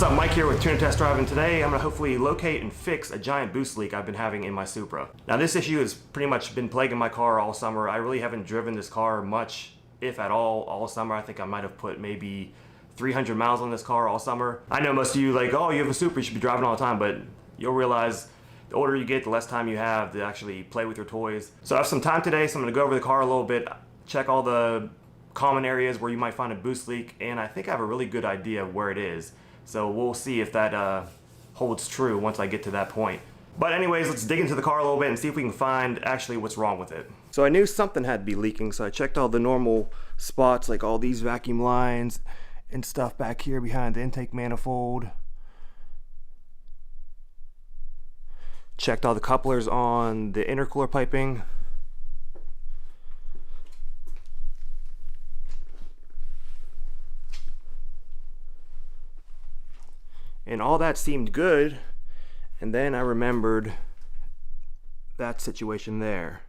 What's up, Mike here with Tuna Test Drive, and today I'm going to hopefully locate and fix a giant boost leak I've been having in my Supra. Now this issue has pretty much been plaguing my car all summer. I really haven't driven this car much, if at all summer. I think I might have put maybe 300 miles on this car all summer. I know most of you like, oh, you have a Supra, you should be driving all the time, but you'll realize the older you get, the less time you have to actually play with your toys. So I have some time today, so I'm going to go over the car a little bit, check all the common areas where you might find a boost leak, and I think I have a really good idea of where it is. So we'll see if that holds true once I get to that point. But anyways, let's dig into the car a little bit and see if we can find actually what's wrong with it. So I knew something had to be leaking, so I checked all the normal spots, like all these vacuum lines and stuff back here behind the intake manifold. Checked all the couplers on the intercooler piping. And all that seemed good, and then I remembered that situation there.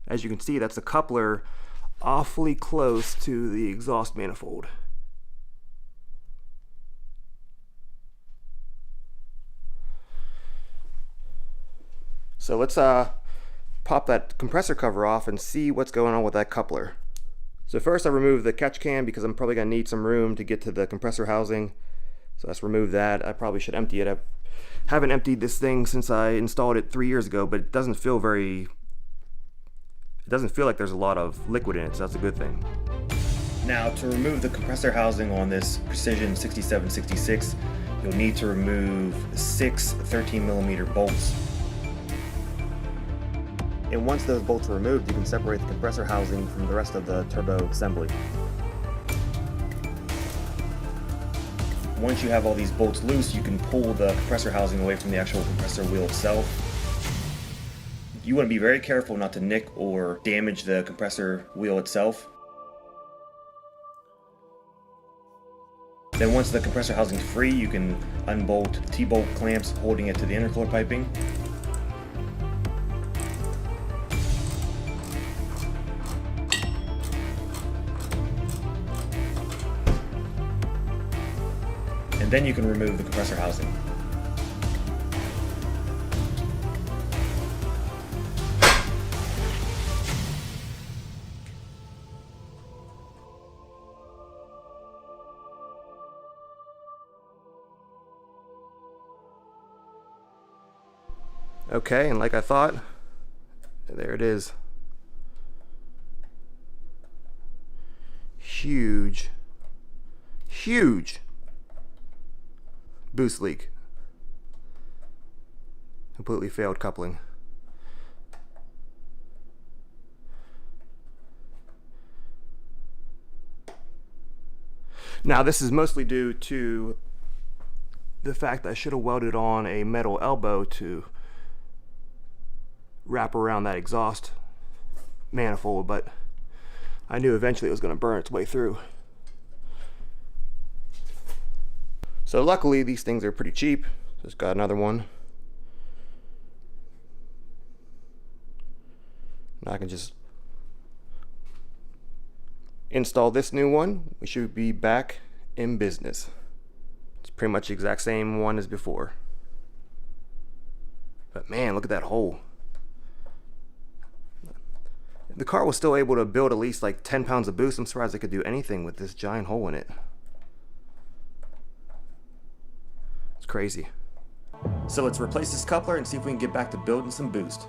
As you can see, that's a coupler awfully close to the exhaust manifold. So let's pop that compressor cover off and see what's going on with that coupler. So first I removed the catch can because I'm probably going to need some room to get to the compressor housing. So let's remove that. I probably should empty it. I haven't emptied this thing since I installed it 3 years ago, but it doesn't feel like there's a lot of liquid in it, so that's a good thing. Now to remove the compressor housing on this Precision 6766, you'll need to remove 6 13mm bolts. And once those bolts are removed, you can separate the compressor housing from the rest of the turbo assembly. Once you have all these bolts loose, you can pull the compressor housing away from the actual compressor wheel itself. You want to be very careful not to nick or damage the compressor wheel itself. Then once the compressor housing is free, you can unbolt T-bolt clamps holding it to the intercooler piping. And then you can remove the compressor housing. Okay, and like I thought, there it is. Huge boost leak. Completely failed coupling. Now this is mostly due to the fact that I should have welded on a metal elbow to wrap around that exhaust manifold, but I knew eventually it was going to burn its way through. So luckily these things are pretty cheap. Just got another one. Now I can just install this new one. We should be back in business. It's pretty much the exact same one as before. But man, look at that hole. The car was still able to build at least like 10 pounds of boost. I'm surprised I could do anything with this giant hole in it. Crazy. So let's replace this coupler and see if we can get back to building some boost.